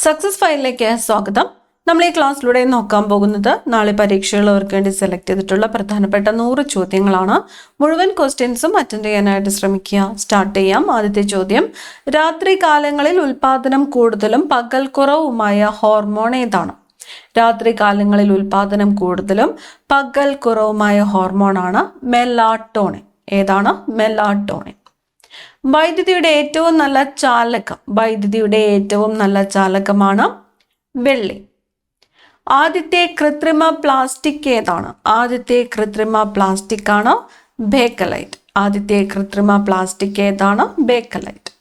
Success ഫയലിലേക്ക് സ്വാഗതം. നമ്മൾ ഈ ക്ലാസ്സിലൂടെ നോക്കാൻ പോകുന്നത് നാളെ പരീക്ഷയുള്ളവർക്ക് വേണ്ടി സെലക്ട് ചെയ്തിട്ടുള്ള പ്രധാനപ്പെട്ട 100 ചോദ്യങ്ങളാണ്. മുഴുവൻ ക്വസ്റ്റ്യൻസും അറ്റൻഡ് ചെയ്യാനായിട്ട് ശ്രമിക്കുക. സ്റ്റാർട്ട് ചെയ്യാം. ആദ്യത്തെ ചോദ്യം, രാത്രി കാലങ്ങളിൽ ഉൽപാദനം കൂടുതലും പകൽ കുറവുമായ ഹോർമോൺ ഏതാണ്? രാത്രി കാലങ്ങളിൽ ഉൽപാദനം കൂടുതലും പകൽ കുറവുമായ ഹോർമോണാണ് മെലാട്ടോണിൻ. ഏതാണ്? മെലാട്ടോണിൻ. വൈദ്യുതിയുടെ ഏറ്റവും നല്ല ചാലകമാണ് വെള്ളി. ആദ്യത്തെ കൃത്രിമ പ്ലാസ്റ്റിക് ഏതാണ്? ആദ്യത്തെ കൃത്രിമ പ്ലാസ്റ്റിക് ആണ് ബേക്കലൈറ്റ്. ആദ്യത്തെ കൃത്രിമ പ്ലാസ്റ്റിക് ഏതാണ്? ബേക്കലൈറ്റ്.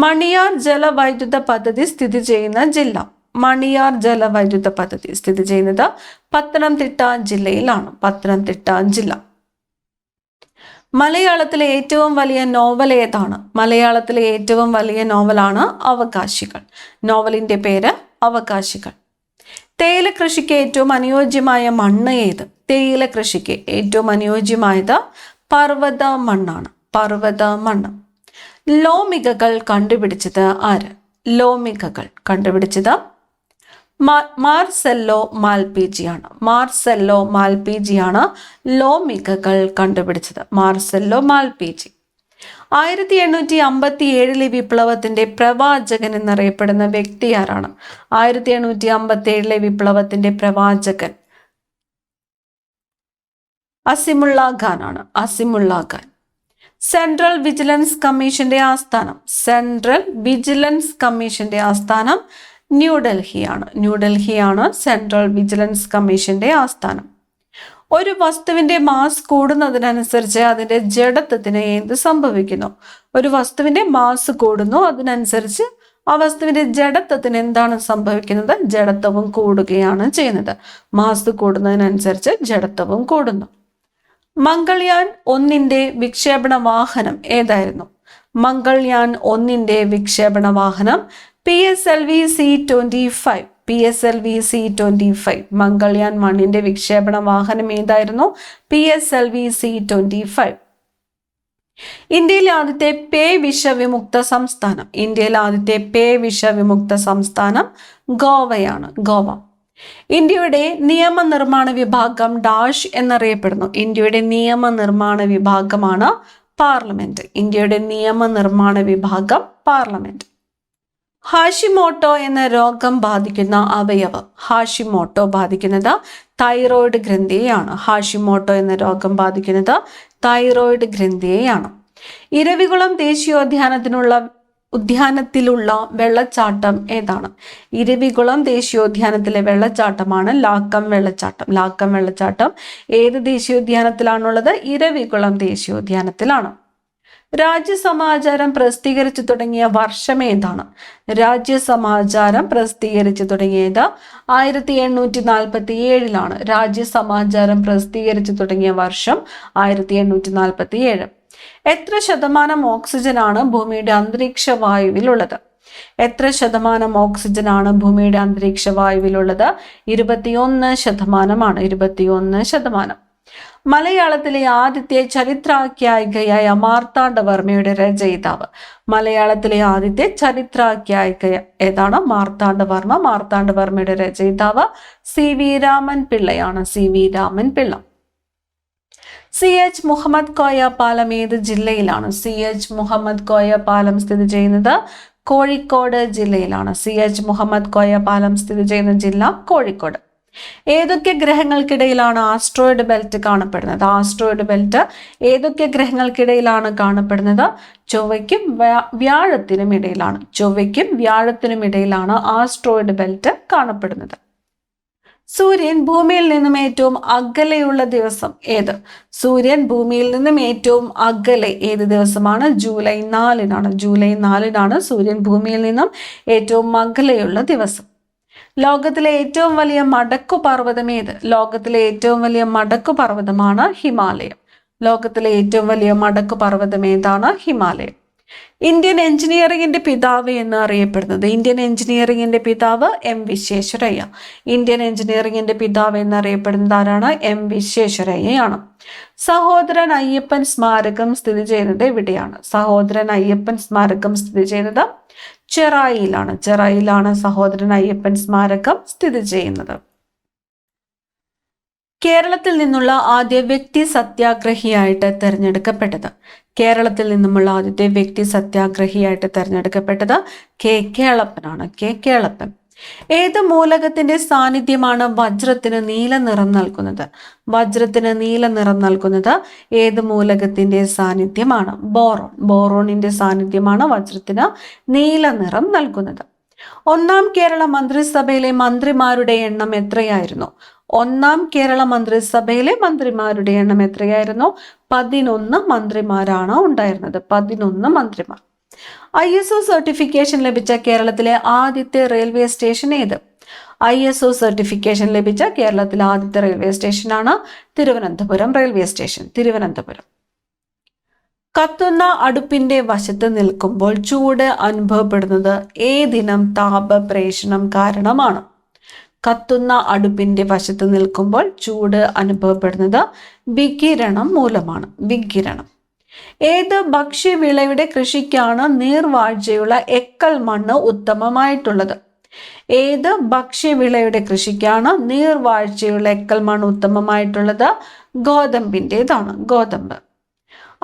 മണിയാർ ജലവൈദ്യുത പദ്ധതി സ്ഥിതി ചെയ്യുന്ന ജില്ല? മണിയാർ ജലവൈദ്യുത പദ്ധതി സ്ഥിതി ചെയ്യുന്നത് പത്തനംതിട്ട ജില്ലയിലാണ്. പത്തനംതിട്ട ജില്ല. മലയാളത്തിലെ ഏറ്റവും വലിയ നോവൽ ഏതാണ്? മലയാളത്തിലെ ഏറ്റവും വലിയ നോവലാണ് അവകാശികൾ. നോവലിന്റെ പേര് അവകാശികൾ. തേയില കൃഷിക്ക് ഏറ്റവും അനുയോജ്യമായ മണ്ണ് ഏത്? തേയില കൃഷിക്ക് ഏറ്റവും അനുയോജ്യമായത് പർവ്വത മണ്ണാണ്. പർവ്വത മണ്ണ്. ലോമികകൾ കണ്ടുപിടിച്ചത് ആര്? ലോമികകൾ കണ്ടുപിടിച്ചത് മാർസെല്ലോ മാൽപിജി ആണ്. മാർസെല്ലോ മാൽപിജി ആണ് ലോമികകൾ കണ്ടുപിടിച്ചത്. മാർസെല്ലോ മാൽപിജി. 1857 വിപ്ലവത്തിന്റെ പ്രവാചകൻ എന്നറിയപ്പെടുന്ന വ്യക്തി ആരാണ്? 1857 വിപ്ലവത്തിന്റെ പ്രവാചകൻ അസിമുള്ള ഖാൻ ആണ്. അസിമുള്ള ഖാൻ. സെൻട്രൽ വിജിലൻസ് കമ്മീഷന്റെ ആസ്ഥാനം? സെൻട്രൽ വിജിലൻസ് കമ്മീഷന്റെ ആസ്ഥാനം ന്യൂഡൽഹിയാണ്. ന്യൂഡൽഹിയാണ് സെൻട്രൽ വിജിലൻസ് കമ്മീഷന്റെ ആസ്ഥാനം. ഒരു വസ്തുവിന്റെ മാസ് കൂടുന്നതിനനുസരിച്ച് അതിന്റെ ജഡത്വത്തിന് എന്ത് സംഭവിക്കുന്നു? ഒരു വസ്തുവിന്റെ മാസ് കൂടുന്നു, അതിനനുസരിച്ച് ആ വസ്തുവിന്റെ ജഡത്വത്തിന് എന്താണ് സംഭവിക്കുന്നത്? ജഡത്വവും കൂടുകയാണ് ചെയ്യുന്നത്. മാസ് കൂടുന്നതിനനുസരിച്ച് ജഡത്വവും കൂടുന്നു. മംഗൾയാൻ 1 വിക്ഷേപണ വാഹനം ഏതായിരുന്നു? മംഗൾയാൻ 1 വിക്ഷേപണ വാഹനം PSLV C-25. PSLV C-25. Mangalyaan 1 വിക്ഷേപണ വാഹനം ഏതായിരുന്നു? PSLV C-25. ഇന്ത്യയിലെ ആദ്യത്തെ പേ വിഷവിമുക്ത സംസ്ഥാനം? ഇന്ത്യയിലെ ആദ്യത്തെ പേ വിഷവിമുക്ത സംസ്ഥാനം ഗോവയാണ്. ഗോവ. ഇന്ത്യയുടെ നിയമനിർമ്മാണ വിഭാഗം ഡാഷ് എന്നറിയപ്പെടുന്നു. ഇന്ത്യയുടെ നിയമനിർമ്മാണ വിഭാഗമാണ് പാർലമെന്റ്. ഇന്ത്യയുടെ നിയമനിർമ്മാണ വിഭാഗം പാർലമെന്റ്. ഹാഷിമോട്ടോ എന്ന രോഗം ബാധിക്കുന്ന അവയവം? ഹാഷിമോട്ടോ ബാധിക്കുന്നത് തൈറോയിഡ് ഗ്രന്ഥിയെയാണ്. ഹാഷിമോട്ടോ എന്ന രോഗം ബാധിക്കുന്നത് തൈറോയിഡ് ഗ്രന്ഥിയെയാണ്. ഇരവികുളം ഉദ്യാനത്തിലുള്ള വെള്ളച്ചാട്ടം ഏതാണ്? ഇരവികുളം ദേശീയോദ്യാനത്തിലെ വെള്ളച്ചാട്ടമാണ് ലാക്കം വെള്ളച്ചാട്ടം. ലാക്കം വെള്ളച്ചാട്ടം ഏത് ദേശീയോദ്യാനത്തിലാണുള്ളത്? ഇരവികുളം ദേശീയോദ്യാനത്തിലാണ്. രാജ്യസമാചാരം പ്രസിദ്ധീകരിച്ചു തുടങ്ങിയ വർഷം ഏതാണ്? രാജ്യസമാചാരം പ്രസിദ്ധീകരിച്ചു തുടങ്ങിയത് 1847. രാജ്യസമാചാരം പ്രസിദ്ധീകരിച്ചു തുടങ്ങിയ വർഷം 1847. എത്ര ശതമാനം ഓക്സിജനാണ് ഭൂമിയുടെ അന്തരീക്ഷ വായുവിലുള്ളത്? എത്ര ശതമാനം ഓക്സിജനാണ് ഭൂമിയുടെ അന്തരീക്ഷ വായുവിലുള്ളത്? 21%. 21%. മലയാളത്തിലെ ആദ്യത്തെ ചരിത്രാഖ്യായികയായ മാർത്താണ്ഡവർമ്മയുടെ രചയിതാവ്? മലയാളത്തിലെ ആദ്യത്തെ ചരിത്രാഖ്യായിക ഏതാണ്? മാർത്താണ്ഡവർമ്മ. മാർത്താണ്ഡവർമ്മയുടെ രചയിതാവ് CV Raman പിള്ളയാണ്. CV Raman Pillai. CH Muhammad Koya പാലം ഏത് ജില്ലയിലാണ്? CH മുഹമ്മദ് കോയ പാലം സ്ഥിതി ചെയ്യുന്നത് കോഴിക്കോട് ജില്ലയിലാണ്. CH മുഹമ്മദ് കോയ പാലം സ്ഥിതി ചെയ്യുന്ന ജില്ല കോഴിക്കോട്. ഏതൊക്കെ ഗ്രഹങ്ങൾക്കിടയിലാണ് ആസ്ട്രോയിഡ് ബെൽറ്റ് കാണപ്പെടുന്നത്? ആസ്ട്രോയിഡ് ബെൽറ്റ് ഏതൊക്കെ ഗ്രഹങ്ങൾക്കിടയിലാണ് കാണപ്പെടുന്നത്? ചൊവ്വയ്ക്കും വ്യാഴത്തിനും ഇടയിലാണ്. ചൊവ്വയ്ക്കും വ്യാഴത്തിനും ഇടയിലാണ് ആസ്ട്രോയിഡ് ബെൽറ്റ് കാണപ്പെടുന്നത്. സൂര്യൻ ഭൂമിയിൽ നിന്നും ഏറ്റവും അകലെയുള്ള ദിവസം ഏത്? സൂര്യൻ ഭൂമിയിൽ നിന്നും ഏറ്റവും അകലെ ഏത് ദിവസമാണ്? ജൂലൈ 4. ജൂലൈ 4 സൂര്യൻ ഭൂമിയിൽ നിന്നും ഏറ്റവും അകലെയുള്ള ദിവസം. ലോകത്തിലെ ഏറ്റവും വലിയ മടക്കുപർവ്വതം ഏത്? ലോകത്തിലെ ഏറ്റവും വലിയ മടക്കുപർവ്വതമാണ് ഹിമാലയം. ലോകത്തിലെ ഏറ്റവും വലിയ മടക്കുപർവ്വതം ഏതാണ്? ഹിമാലയം. ഇന്ത്യൻ എഞ്ചിനീയറിംഗിന്റെ പിതാവ് എന്ന് അറിയപ്പെടുന്നത്? ഇന്ത്യൻ എഞ്ചിനീയറിംഗിന്റെ പിതാവ് M വിശ്വേശ്വരയ്യ. ഇന്ത്യൻ എഞ്ചിനീയറിംഗിന്റെ പിതാവ് എന്നറിയപ്പെടുന്നത് ആരാണ്? M വിശ്വേശ്വരയ്യയാണ്. സഹോദരൻ അയ്യപ്പൻ സ്മാരകം സ്ഥിതി ചെയ്യുന്നത് എവിടെയാണ്? സഹോദരൻ അയ്യപ്പൻ സ്മാരകം സ്ഥിതി ചെയ്യുന്നത് ചെറായിലാണ് സഹോദരൻ അയ്യപ്പൻ സ്മാരകം സ്ഥിതി ചെയ്യുന്നത്. കേരളത്തിൽ നിന്നുള്ള ആദ്യ വ്യക്തി സത്യാഗ്രഹിയായിട്ട് തെരഞ്ഞെടുക്കപ്പെട്ടത് കെ കേളപ്പനാണ്. കെ കേളപ്പൻ. ഏത് മൂലകത്തിന്റെ സാന്നിധ്യമാണ് വജ്രത്തിന് നീല നിറം നൽകുന്നത്? ഏത് മൂലകത്തിന്റെ സാന്നിധ്യമാണ്? ബോറോണിന്റെ സാന്നിധ്യമാണ് വജ്രത്തിന് നീല നിറം നൽകുന്നത്. ഒന്നാം കേരള മന്ത്രിസഭയിലെ മന്ത്രിമാരുടെ എണ്ണം എത്രയായിരുന്നു? 11 മന്ത്രിമാരാണ് ഉണ്ടായിരുന്നത്. 11 മന്ത്രിമാർ. ISO സർട്ടിഫിക്കേഷൻ ലഭിച്ച കേരളത്തിലെ ആദ്യത്തെ റെയിൽവേ സ്റ്റേഷൻ ഏത്? ISO സർട്ടിഫിക്കേഷൻ ലഭിച്ച കേരളത്തിലെ ആദ്യത്തെ റെയിൽവേ സ്റ്റേഷനാണ് തിരുവനന്തപുരം റെയിൽവേ സ്റ്റേഷൻ. കത്തുന്ന അടുപ്പിന്റെ വശത്ത് നിൽക്കുമ്പോൾ ചൂട് അനുഭവപ്പെടുന്നത് ഏതിനം താപപ്രേഷണം കാരണമാണ്? കത്തുന്ന അടുപ്പിന്റെ വശത്ത് നിൽക്കുമ്പോൾ ചൂട് അനുഭവപ്പെടുന്നത് വികിരണം മൂലമാണ്. ഏത് ഭക്ഷ്യവിളയുടെ കൃഷിക്കാണ് നീർവാഴ്ചയുള്ള എക്കൽ മണ്ണ് ഉത്തമമായിട്ടുള്ളത്? ഗോതമ്പ്.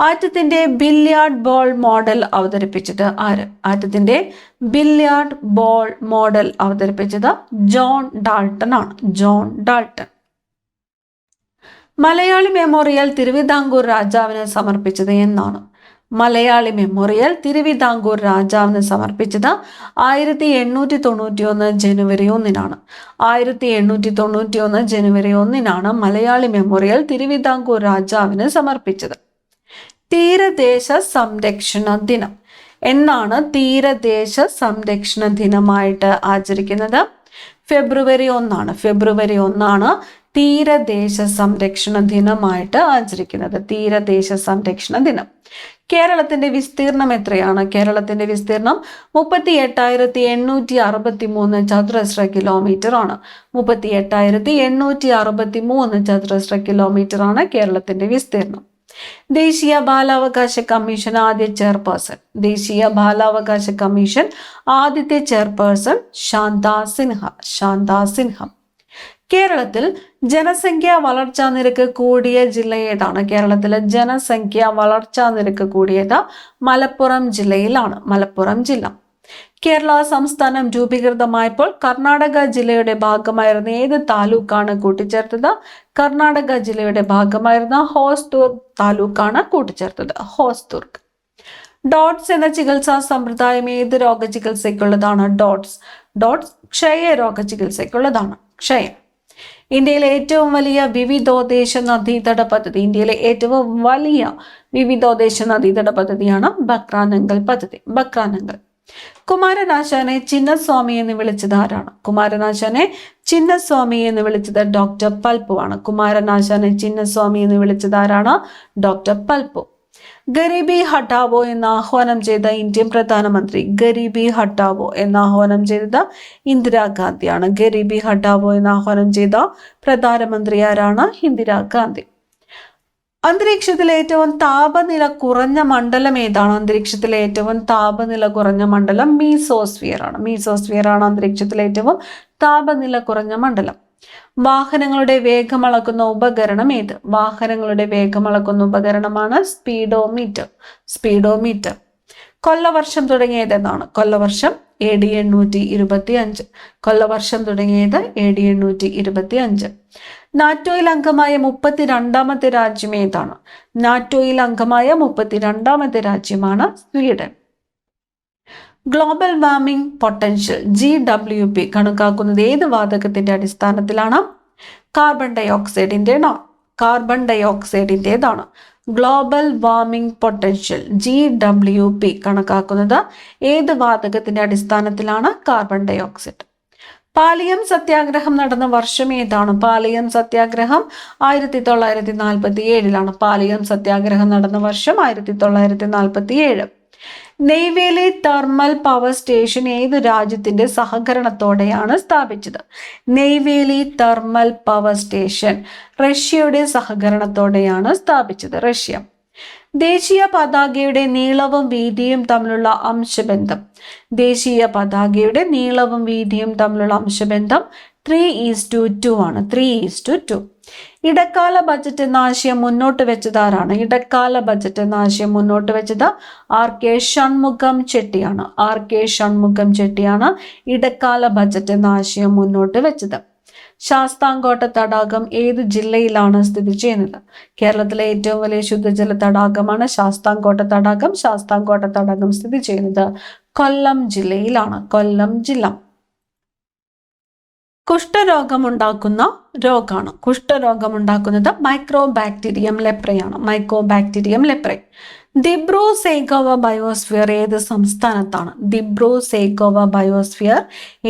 ആറ്റത്തിന്റെ ബില്യാർഡ് ബോൾ മോഡൽ അവതരിപ്പിച്ചത് ആര്? ജോൺ ഡാൾട്ടൺ ആണ്. മലയാളി മെമ്മോറിയൽ തിരുവിതാംകൂർ രാജാവിന് സമർപ്പിച്ചത് എന്നാണ്? 1891 ജനുവരി 1-നാണ്. 1891 ജനുവരി 1-നാണ് മലയാളി മെമ്മോറിയൽ തിരുവിതാംകൂർ രാജാവിന് സമർപ്പിച്ചത്. തീരദേശ സംരക്ഷണ ദിനം എന്നാണ് തീരദേശ സംരക്ഷണ ദിനമായിട്ട് ആചരിക്കുന്നത്? ഫെബ്രുവരി 1-ആണ് തീരദേശ സംരക്ഷണ ദിനമായിട്ട് ആചരിക്കുന്നത്. തീരദേശ സംരക്ഷണ ദിനം. കേരളത്തിന്റെ വിസ്തീർണം എത്രയാണ്? കേരളത്തിന്റെ വിസ്തീർണം 38,863 ചതുരശ്ര കിലോമീറ്റർ ആണ്. 38,863 ചതുരശ്ര കിലോമീറ്റർ ആണ് കേരളത്തിന്റെ വിസ്തീർണം. ദേശീയ ബാലാവകാശ കമ്മീഷൻ ആദ്യത്തെ ചെയർപേഴ്സൺ ശാന്താ സിൻഹ. കേരളത്തിൽ ജനസംഖ്യാ വളർച്ചാ നിരക്ക് കൂടിയ ജില്ല ഏതാണ്? കേരളത്തിലെ ജനസംഖ്യാ വളർച്ചാ നിരക്ക് കൂടിയത് മലപ്പുറം ജില്ല. കേരള സംസ്ഥാനം രൂപീകൃതമായപ്പോൾ കർണാടക ജില്ലയുടെ ഭാഗമായിരുന്ന ഏത് താലൂക്കാണ് കൂട്ടിച്ചേർത്തത്? കർണാടക ജില്ലയുടെ ഭാഗമായിരുന്ന ഹോസ്ദുർഗ് താലൂക്കാണ് കൂട്ടിച്ചേർത്തത്. ഹോസ്ദുർഗ്. ഡോട്ട്സ് എന്ന ചികിത്സാ സമ്പ്രദായം ഏത് രോഗചികിത്സയ്ക്കുള്ളതാണ്? ഡോട്ട്സ് ക്ഷയരോഗ ചികിത്സയ്ക്കുള്ളതാണ്. ക്ഷയം. ഇന്ത്യയിലെ ഏറ്റവും വലിയ വിവിധോദ്ദേശ നദീതട പദ്ധതിയാണ് ബക്രാനങ്കൽ പദ്ധതി. കുമാരനാശാനെ ചിന്നസ്വാമി എന്ന് വിളിച്ചത് ആരാണ്? കുമാരനാശാനെ ചിന്നസ്വാമി എന്ന് വിളിച്ചത് ഡോക്ടർ പൽപു ആണ്. കുമാരനാശാനെ ചിന്നസ്വാമി എന്ന് വിളിച്ചത് ആരാണ്? ഡോക്ടർ പൽപു. ഗരീബി ഹട്ടാവോ എന്ന് ആഹ്വാനം ചെയ്ത ഇന്ത്യൻ പ്രധാനമന്ത്രി ഇന്ദിരാഗാന്ധിയാണ്. ഗരീബി ഹട്ടാവോ എന്ന് ആഹ്വാനം ചെയ്ത പ്രധാനമന്ത്രി ആരാണ്? ഇന്ദിരാഗാന്ധി. അന്തരീക്ഷത്തിലെ ഏറ്റവും താപനില കുറഞ്ഞ മണ്ഡലം ഏതാണ്? അന്തരീക്ഷത്തിലെ ഏറ്റവും താപനില കുറഞ്ഞ മണ്ഡലം മീസോസ്ഫിയർ ആണ്. അന്തരീക്ഷത്തിലെ ഏറ്റവും താപനില കുറഞ്ഞ മണ്ഡലം. വാഹനങ്ങളുടെ വേഗം അളക്കുന്ന ഉപകരണം ഏത്? വാഹനങ്ങളുടെ വേഗം അളക്കുന്ന ഉപകരണമാണ് സ്പീഡോമീറ്റർ. കൊല്ലവർഷം തുടങ്ങിയത് എന്നാണ്? കൊല്ലവർഷം AD 825. കൊല്ലവർഷം തുടങ്ങിയത് AD 825. നാറ്റോയിൽ അംഗമായ 32ാമത്തെ രാജ്യം ഏതാണ്? നാറ്റോയിൽ അംഗമായ 32ാമത്തെ രാജ്യമാണ് Sweden. Global warming potential GWP കണക്കാക്കുന്നത് ഏത് വാതകത്തിന്റെ അടിസ്ഥാനത്തിലാണ്? കാർബൺ ഡയോക്സൈഡിൻ്റെതാണ്. ഗ്ലോബൽ വാർമിംഗ് പൊട്ടൻഷ്യൽ GWP കണക്കാക്കുന്നത് ഏത് വാതകത്തിന്റെ അടിസ്ഥാനത്തിലാണ്? Carbon dioxide. പാലിയം സത്യാഗ്രഹം നടന്ന വർഷം ഏതാണ്? പാലിയം സത്യാഗ്രഹം 1947-ലാണ്. പാലിയം സത്യാഗ്രഹം നടന്ന വർഷം 1947. നെയ്വേലി തെർമൽ പവർ സ്റ്റേഷൻ ഏത് രാജ്യത്തിന്റെ സഹകരണത്തോടെയാണ് സ്ഥാപിച്ചത്? നെയ്വേലി തെർമൽ പവർ സ്റ്റേഷൻ റഷ്യയുടെ സഹകരണത്തോടെയാണ് സ്ഥാപിച്ചത്. റഷ്യ. ദേശീയ പതാകയുടെ നീളവും വീതിയും തമ്മിലുള്ള അംശബന്ധം. ദേശീയ പതാകയുടെ നീളവും വീതിയും തമ്മിലുള്ള അംശബന്ധം 3:2 ആണ്. 3:2. ഇടക്കാല ബജറ്റ് എന്ന ആശയം മുന്നോട്ട് വെച്ചത് ആരാണ്? ഇടക്കാല ബജറ്റ് എന്ന ആശയം മുന്നോട്ട് വെച്ചത് RK ഷൺമുഖം ചെട്ടിയാണ്. RK ഷൺമുഖം ചെട്ടിയാണ് ഇടക്കാല ബജറ്റ് എന്ന ആശയം മുന്നോട്ട് വെച്ചത്. ശാസ്താംകോട്ട തടാകം ഏത് ജില്ലയിലാണ് സ്ഥിതി ചെയ്യുന്നത്? കേരളത്തിലെ ഏറ്റവും വലിയ ശുദ്ധജല തടാകമാണ് ശാസ്താംകോട്ട തടാകം. ശാസ്താംകോട്ട തടാകം സ്ഥിതി ചെയ്യുന്നത് കൊല്ലം ജില്ലയിലാണ്. കൊല്ലം ജില്ല. കുഷ്ഠരോഗമുണ്ടാക്കുന്ന രോഗമാണ്. കുഷ്ഠരോഗമുണ്ടാക്കുന്നത് മൈക്രോബാക്ടീരിയം ലെപ്രയാണ്. Mycobacterium leprae. Dibru Saikhowa biosphere ഏത് സംസ്ഥാനത്താണ്? ദിബ്രു സൈഖോവ ബയോസ്ഫിയർ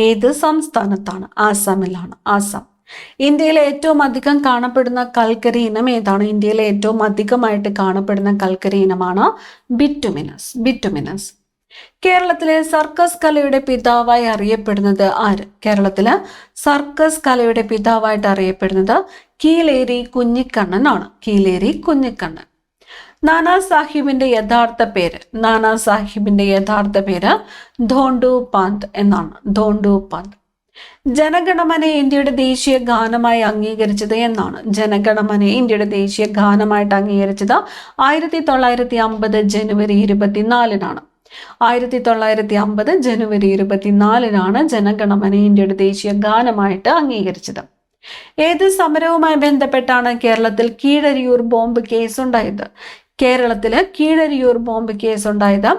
ഏത് സംസ്ഥാനത്താണ്? ആസാമിലാണ്. ആസാം. ഇന്ത്യയിലെ ഏറ്റവും അധികം കാണപ്പെടുന്ന കൽക്കരി ഇനം ഏതാണ്? ഇന്ത്യയിലെ ഏറ്റവും അധികമായിട്ട് കാണപ്പെടുന്ന കൽക്കരി ഇനമാണ് ബിറ്റുമിനസ്. ബിറ്റുമിനസ്. കേരളത്തിലെ സർക്കസ് കലയുടെ പിതാവായി അറിയപ്പെടുന്നത് ആര്? കേരളത്തിലെ സർക്കസ് കലയുടെ പിതാവായിട്ട് അറിയപ്പെടുന്നത് കീലേരി കുഞ്ഞിക്കണ്ണനാണ്. കീലേരി കുഞ്ഞിക്കണ്ണൻ. നാനാ സാഹിബിന്റെ യഥാർത്ഥ പേര്. നാനാ സാഹിബിന്റെ യഥാർത്ഥ പേര് ധോണ്ടു പാന്ത് എന്നാണ്. ധോണ്ടു പാന്ത്. ജനഗണമനയെ ഇന്ത്യയുടെ ദേശീയ ഗാനമായി അംഗീകരിച്ചത് എന്നാണ്? ജനഗണമനയെ ഇന്ത്യയുടെ ദേശീയ ഗാനമായിട്ട് അംഗീകരിച്ചത് 1950 ജനുവരി 24-നാണ്. 1950 ജനുവരി 24-നാണ് ജനഗണമന ഇന്ത്യയുടെ ദേശീയ ഗാനമായിട്ട് അംഗീകരിച്ചത്. ഏത് സമരവുമായി ബന്ധപ്പെട്ടാണ് കേരളത്തിൽ കീഴരിയൂർ ബോംബ് കേസ് ഉണ്ടായത്? കേരളത്തില് കീഴരിയൂർ ബോംബ് കേസ് ഉണ്ടായത്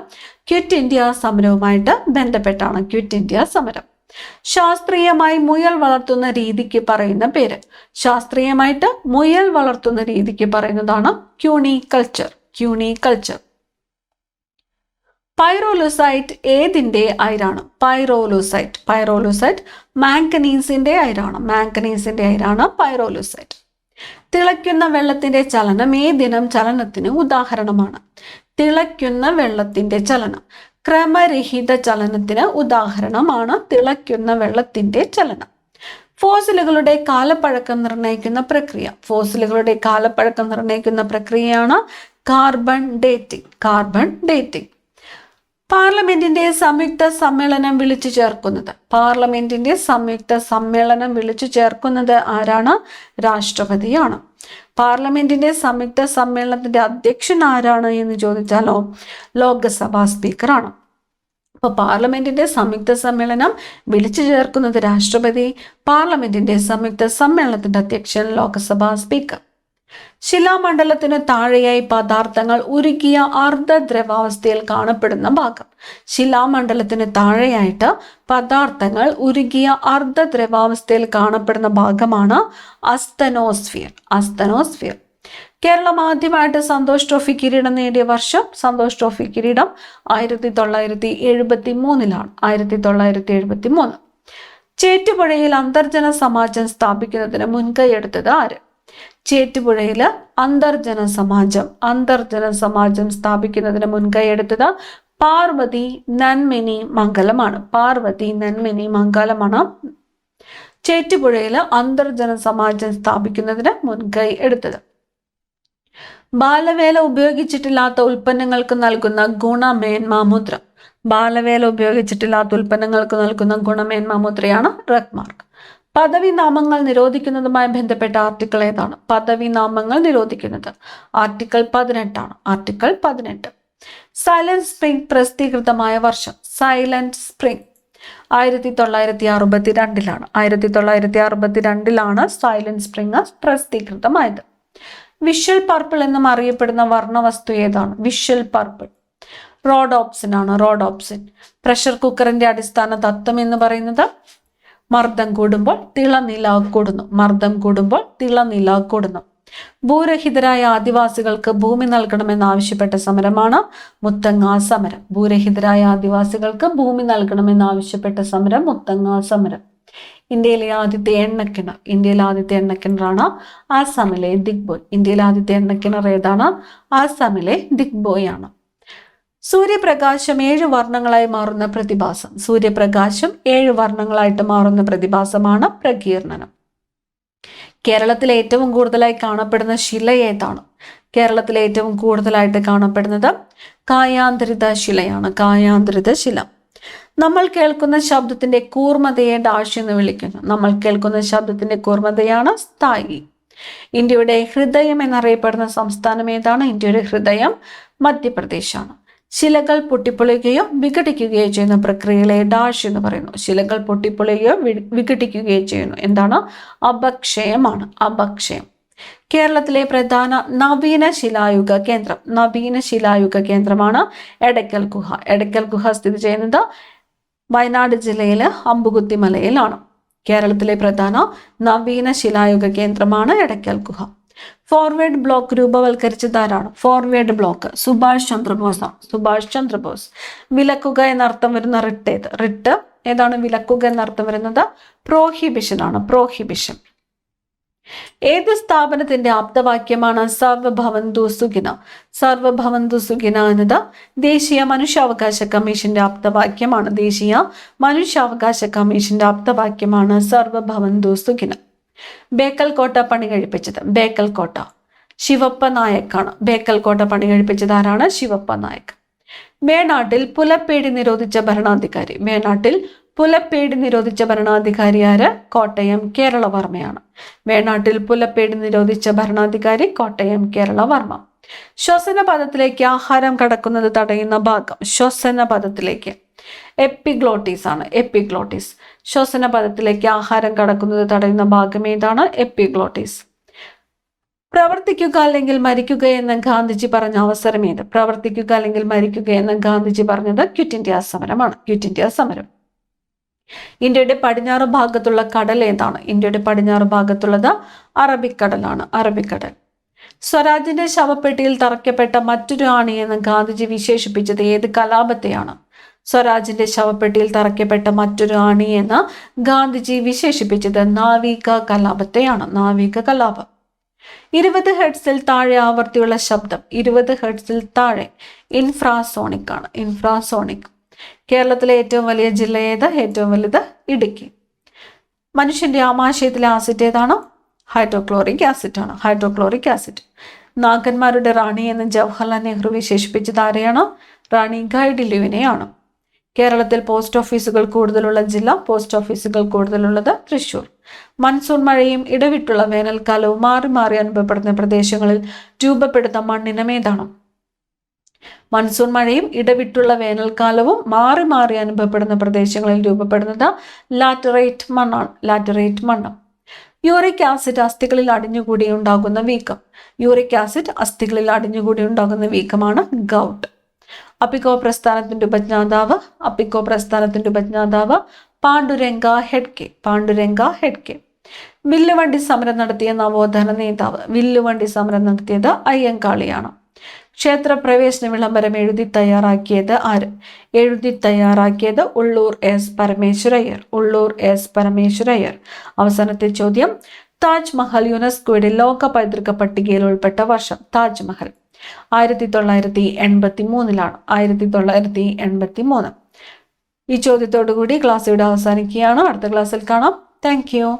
ക്വിറ്റ് ഇന്ത്യ സമരവുമായിട്ട് ബന്ധപ്പെട്ടാണ്. ക്വിറ്റ് ഇന്ത്യ സമരം. ശാസ്ത്രീയമായി മുയൽ വളർത്തുന്ന രീതിക്ക് പറയുന്ന പേര്. ശാസ്ത്രീയമായിട്ട് മുയൽ വളർത്തുന്ന രീതിക്ക് പറയുന്നതാണ് ക്യൂണികൾച്ചർ. ക്യൂണികൾച്ചർ. പൈറോലുസൈറ്റ് ഏതിന്റെ അയിരാണ്? പൈറോലുസൈറ്റ്. പൈറോലുസൈറ്റ് മാംഗനീസിന്റെ അയിരാണ്. മാംഗനീസിന്റെ അയിരാണ് പൈറോലുസൈറ്റ്. തിളയ്ക്കുന്ന വെള്ളത്തിന്റെ ചലനം ഏതിനം ചലനത്തിന് ഉദാഹരണമാണ്? തിളയ്ക്കുന്ന വെള്ളത്തിന്റെ ചലനം ക്രമരഹിത ചലനത്തിന് ഉദാഹരണമാണ് തിളയ്ക്കുന്ന വെള്ളത്തിന്റെ ചലനം. ഫോസിലുകളുടെ കാലപ്പഴക്കം നിർണ്ണയിക്കുന്ന പ്രക്രിയ. ഫോസിലുകളുടെ കാലപ്പഴക്കം നിർണ്ണയിക്കുന്ന പ്രക്രിയയാണ് കാർബൺ ഡേറ്റിംഗ്. Carbon dating. പാർലമെന്റിന്റെ സംയുക്ത സമ്മേളനം വിളിച്ചു ചേർക്കുന്നത്. പാർലമെന്റിന്റെ സംയുക്ത സമ്മേളനം വിളിച്ചു ചേർക്കുന്നത് ആരാണ്? രാഷ്ട്രപതിയാണ്. പാർലമെന്റിന്റെ സംയുക്ത സമ്മേളനത്തിന്റെ അധ്യക്ഷൻ ആരാണ് എന്ന് ചോദിച്ചാലോ ലോക്സഭാ സ്പീക്കറാണ്. അപ്പൊ പാർലമെന്റിന്റെ സംയുക്ത സമ്മേളനം വിളിച്ചു ചേർക്കുന്നത് രാഷ്ട്രപതി. പാർലമെന്റിന്റെ സംയുക്ത സമ്മേളനത്തിന്റെ അധ്യക്ഷൻ ലോക്സഭാ സ്പീക്കർ. ശിലാമണ്ഡലത്തിന് താഴെയായി പദാർത്ഥങ്ങൾ ഉരുകിയ അർദ്ധദ്രവാവസ്ഥയിൽ കാണപ്പെടുന്ന ഭാഗം. ശിലാമണ്ഡലത്തിന് താഴെയായിട്ട് പദാർത്ഥങ്ങൾ ഉരുകിയ അർദ്ധദ്രവാവസ്ഥയിൽ കാണപ്പെടുന്ന ഭാഗമാണ് അസ്തനോസ്ഫിയർ. അസ്തനോസ്ഫിയർ. കേരളം ആദ്യമായിട്ട് സന്തോഷ് ട്രോഫി കിരീടം നേടിയ വർഷം. സന്തോഷ് ട്രോഫി കിരീടം 1973-ലാണ്. 1973. ചേറ്റുപുഴയിൽ അന്തർജന സമാജം സ്ഥാപിക്കുന്നതിന് മുൻകൈയെടുത്തത് ആര്? ചേറ്റുപുഴയിൽ അന്തർജന സമാജം സ്ഥാപിക്കുന്നതിന് മുൻകൈയെടുത്തത് പാർവതി നന്മിനി മംഗലമാണ്. പാർവതി നന്മിനി മംഗലമാണ് ചേറ്റുപുഴയിൽ അന്തർജന സമാജം സ്ഥാപിക്കുന്നതിന് മുൻകൈ എടുത്തത്. ബാലവേല ഉപയോഗിച്ചിട്ടില്ലാത്ത ഉൽപ്പന്നങ്ങൾക്ക് നൽകുന്ന ഗുണമേന്മാ മുദ്ര. ബാലവേല ഉപയോഗിച്ചിട്ടില്ലാത്ത ഉൽപ്പന്നങ്ങൾക്ക് നൽകുന്ന ഗുണമേന്മാ മുദ്രയാണ് റെഡ് മാർക്ക്. പദവി നാമങ്ങൾ നിരോധിക്കുന്നതുമായി ബന്ധപ്പെട്ട ആർട്ടിക്കിൾ ഏതാണ്? പദവി നാമങ്ങൾ നിരോധിക്കുന്നത് ആർട്ടിക്കിൾ 18 ആണ്. ആർട്ടിക്കിൾ 18. സൈലന്റ് സ്പ്രിംഗ് പ്രസിദ്ധീകൃതമായ വർഷം. സൈലന്റ് സ്പ്രിംഗ് 1962-ലാണ്. 1962-ലാണ് സൈലന്റ് സ്പ്രിംഗ് പ്രസിദ്ധീകൃതമായത്. വിഷ്വൽ പർപ്പിൾ എന്നും അറിയപ്പെടുന്ന വർണ്ണവസ്തു ഏതാണ്? വിഷ്വൽ പർപ്പിൾ റോഡോപ്സിൻ ആണ്. റോഡോപ്സിൻ. പ്രഷർ കുക്കറിന്റെ അടിസ്ഥാന തത്വം എന്ന് പറയുന്നത് മർദ്ദം കൂടുമ്പോൾ തിളനില കൂടുന്നു. മർദ്ദം കൂടുമ്പോൾ തിളനില കൂടുന്നു. ഭൂരഹിതരായ ആദിവാസികൾക്ക് ഭൂമി നൽകണമെന്നാവശ്യപ്പെട്ട സമരമാണ് മുത്തങ്ങ സമരം. ഭൂരഹിതരായ ആദിവാസികൾക്ക് ഭൂമി നൽകണമെന്നാവശ്യപ്പെട്ട സമരം മുത്തങ്ങ സമരം. ഇന്ത്യയിലെ ആദ്യത്തെ എണ്ണക്കിണർ. ഇന്ത്യയിലെ ആദ്യത്തെ എണ്ണക്കിണറാണ് ആസാമിലെ ദിഗ്ബോയ്. ഇന്ത്യയിലെ ആദ്യത്തെ എണ്ണക്കിണർ ഏതാണ്? ആസാമിലെ ദിഗ്ബോയ് ആണ്. സൂര്യപ്രകാശം 7 വർണ്ണങ്ങളായി മാറുന്ന പ്രതിഭാസം. സൂര്യപ്രകാശം 7 വർണ്ണങ്ങളായിട്ട് മാറുന്ന പ്രതിഭാസമാണ് പ്രകീർണനം. കേരളത്തിൽ ഏറ്റവും കൂടുതലായി കാണപ്പെടുന്ന ശില ഏതാണ്? കേരളത്തിൽ ഏറ്റവും കൂടുതലായിട്ട് കാണപ്പെടുന്നത് കായാന്തരിത ശിലയാണ്. കായാന്തരിത ശില. നമ്മൾ കേൾക്കുന്ന ശബ്ദത്തിന്റെ കൂർമ്മതയെ ഡാഷ് എന്ന് വിളിക്കുന്നു. നമ്മൾ കേൾക്കുന്ന ശബ്ദത്തിന്റെ കൂർമ്മതയാണ് സ്ഥായി. ഇന്ത്യയുടെ ഹൃദയം എന്നറിയപ്പെടുന്ന സംസ്ഥാനം ഏതാണ്? ഇന്ത്യയുടെ ഹൃദയം മധ്യപ്രദേശാണ്. ശിലകൾ പൊട്ടിപ്പൊളിയുകയോ വിഘടിക്കുകയോ ചെയ്യുന്ന പ്രക്രിയകളെ ഡാഷ് എന്ന് പറയുന്നു. ശിലകൾ പൊട്ടിപ്പൊളിയുകയോ വിഘടിക്കുകയോ ചെയ്യുന്നു. എന്താണ്? അപക്ഷയമാണ്. അപക്ഷയം. കേരളത്തിലെ പ്രധാന നവീന ശിലായുഗ കേന്ദ്രം. നവീന ശിലായുഗ കേന്ദ്രമാണ് എടക്കൽ ഗുഹ. എടക്കൽ ഗുഹ സ്ഥിതി ചെയ്യുന്നത് വയനാട് ജില്ലയിലെ അമ്പുകുത്തി മലയിലാണ്. കേരളത്തിലെ പ്രധാന നവീന ശിലായുഗ കേന്ദ്രമാണ് എടക്കൽ ഗുഹ. ഫോർവേഡ് ബ്ലോക്ക് രൂപവൽക്കരിച്ചതാരാണ്? Forward Bloc Subhas Chandra Bose. സുഭാഷ് ചന്ദ്രബോസ്. വിലക്കുക എന്നർത്ഥം വരുന്ന റിട്ട് ഏത്? റിട്ട് ഏതാണ്? വിലക്കുക എന്നർത്ഥം വരുന്നത് പ്രോഹിബിഷൻ ആണ്. പ്രോഹിബിഷൻ. ഏത് സ്ഥാപനത്തിന്റെ ആപ്തവാക്യമാണ് സർവഭവന്തു സുഖിന? സർവഭവന്തു സുഖിന എന്നത് ദേശീയ മനുഷ്യാവകാശ കമ്മീഷന്റെ ആപ്തവാക്യമാണ്. ദേശീയ മനുഷ്യാവകാശ കമ്മീഷന്റെ ആപ്തവാക്യമാണ് സർവഭവന്തു സുഖിന. ബേക്കൽ കോട്ട പണി കഴിപ്പിച്ചത്? ബേക്കൽ കോട്ട ശിവപ്പ നായക്കാണ്. ബേക്കൽ കോട്ട പണി കഴിപ്പിച്ചത് ആരാണ്? ശിവപ്പ നായക്. വേണാട്ടിൽ പുലപ്പേടി നിരോധിച്ച ഭരണാധികാരി? വേണാട്ടിൽ പുലപ്പേടി നിരോധിച്ച ഭരണാധികാരി ആര്? കോട്ടയം കേരളവർമ്മയാണ്. വേണാട്ടിൽ പുലപ്പേടി നിരോധിച്ച ഭരണാധികാരി കോട്ടയം കേരളവർമ്മ. ശ്വസന പദത്തിലേക്ക് ആഹാരം കടക്കുന്നത് തടയുന്ന ഭാഗം? ശ്വസന പദത്തിലേക്ക് എപ്പിഗ്ലോട്ടീസ് ആണ്. എപ്പിഗ്ലോട്ടീസ്. ശ്വസന പദത്തിലേക്ക് ആഹാരം കടക്കുന്നത് തടയുന്ന ഭാഗം ഏതാണ്? എപ്പിഗ്ലോട്ടീസ്. പ്രവർത്തിക്കുക അല്ലെങ്കിൽ മരിക്കുക എന്ന് ഗാന്ധിജി പറഞ്ഞ അവസരം ഏത്? പ്രവർത്തിക്കുക അല്ലെങ്കിൽ മരിക്കുക എന്ന് ഗാന്ധിജി പറഞ്ഞത് ക്വിറ്റ് ഇന്ത്യ സമരമാണ്. ക്വിറ്റ് ഇന്ത്യ സമരം. ഇന്ത്യയുടെ പടിഞ്ഞാറ് ഭാഗത്തുള്ള കടൽ ഏതാണ്? ഇന്ത്യയുടെ പടിഞ്ഞാറ് ഭാഗത്തുള്ളത് അറബിക്കടലാണ്. അറബിക്കടൽ. സ്വരാജിന്റെ ശവപ്പെട്ടിയിൽ തറയ്ക്കപ്പെട്ട മറ്റൊരു ആണി എന്ന് ഗാന്ധിജി വിശേഷിപ്പിച്ചത് ഏത് കലാപത്തെയാണ്? സ്വരാജിന്റെ ശവപ്പെട്ടിയിൽ തറയ്ക്കപ്പെട്ട മറ്റൊരു ആണി എന്ന് ഗാന്ധിജി വിശേഷിപ്പിച്ചത് നാവിക കലാപത്തെയാണ്. നാവിക കലാപം. 20 ഹെർട്സിൽ താഴെ ആവർത്തിയുള്ള ശബ്ദം? 20 ഹെർട്സിൽ താഴെ ഇൻഫ്രാസോണിക് ആണ്. ഇൻഫ്രാസോണിക്. കേരളത്തിലെ ഏറ്റവും വലിയ ജില്ല ഏത്? ഏറ്റവും വലുത് ഇടുക്കി. മനുഷ്യന്റെ ആമാശയത്തിലെ ആസിഡ് ഏതാണ്? ഹൈഡ്രോക്ലോറിക് ആസിഡ് ആണ്. Hydrochloric acid. നാഗന്മാരുടെ റാണി എന്ന് ജവഹർലാൽ നെഹ്റു വിശേഷിപ്പിച്ചത് ആരെയാണ്? റാണി ഗൈഡിലുവിനെയാണ്. കേരളത്തിൽ പോസ്റ്റ് ഓഫീസുകൾ കൂടുതലുള്ള ജില്ല? പോസ്റ്റ് ഓഫീസുകൾ കൂടുതലുള്ളത് തൃശ്ശൂർ. മൺസൂൺ മഴയും ഇടവിട്ടുള്ള വേനൽക്കാലവും മാറി മാറി അനുഭവപ്പെടുന്ന പ്രദേശങ്ങളിൽ രൂപപ്പെടുന്ന മണ്ണിനം ഏതാണ്? മൺസൂൺ മഴയും ഇടവിട്ടുള്ള വേനൽക്കാലവും മാറി മാറി അനുഭവപ്പെടുന്ന പ്രദേശങ്ങളിൽ രൂപപ്പെടുന്നത് ലാറ്ററൈറ്റ് മണ്ണാണ്. ലാറ്ററൈറ്റ് മണ്ണ്. യൂറിക് ആസിഡ് അസ്ഥികളിൽ അടിഞ്ഞുകൂടി ഉണ്ടാകുന്ന വീക്കം? യൂറിക് ആസിഡ് അസ്ഥികളിൽ അടിഞ്ഞുകൂടി ഉണ്ടാകുന്ന വീക്കമാണ് ഗൗട്ട്. അപ്പിക്കോ പ്രസ്ഥാനത്തിന്റെ ഉപജ്ഞാതാവ്? അപ്പിക്കോ പ്രസ്ഥാനത്തിന്റെ ഉപജ്ഞാതാവ് പാണ്ഡുരംഗ ഹെഡ്കെ. പാണ്ഡുരംഗ ഹെഡ്കെ. വില്ലുവണ്ടി സമരം നടത്തിയ നവോത്ഥാന നേതാവ്? വില്ലുവണ്ടി സമരം നടത്തിയത് അയ്യങ്കാളിയാണ്. ക്ഷേത്രപ്രവേശന വിളംബരം എഴുതി തയ്യാറാക്കിയത് ആര്? എഴുതി തയ്യാറാക്കിയത് ഉള്ളൂർ എസ് പരമേശ്വരയ്യർ. ഉള്ളൂർ എസ് പരമേശ്വരയ്യർ. അവസാനത്തെ ചോദ്യം. താജ്മഹൽ യുനെസ്കോയുടെ ലോക പൈതൃക പട്ടികയിൽ ഉൾപ്പെട്ട വർഷം? താജ്മഹൽ 1983 1983. ഈ ചോദ്യത്തോടു കൂടി ക്ലാസ് ഇവിടെ അവസാനിക്കുകയാണ്. അടുത്ത ക്ലാസ്സിൽ കാണാം. Thank you.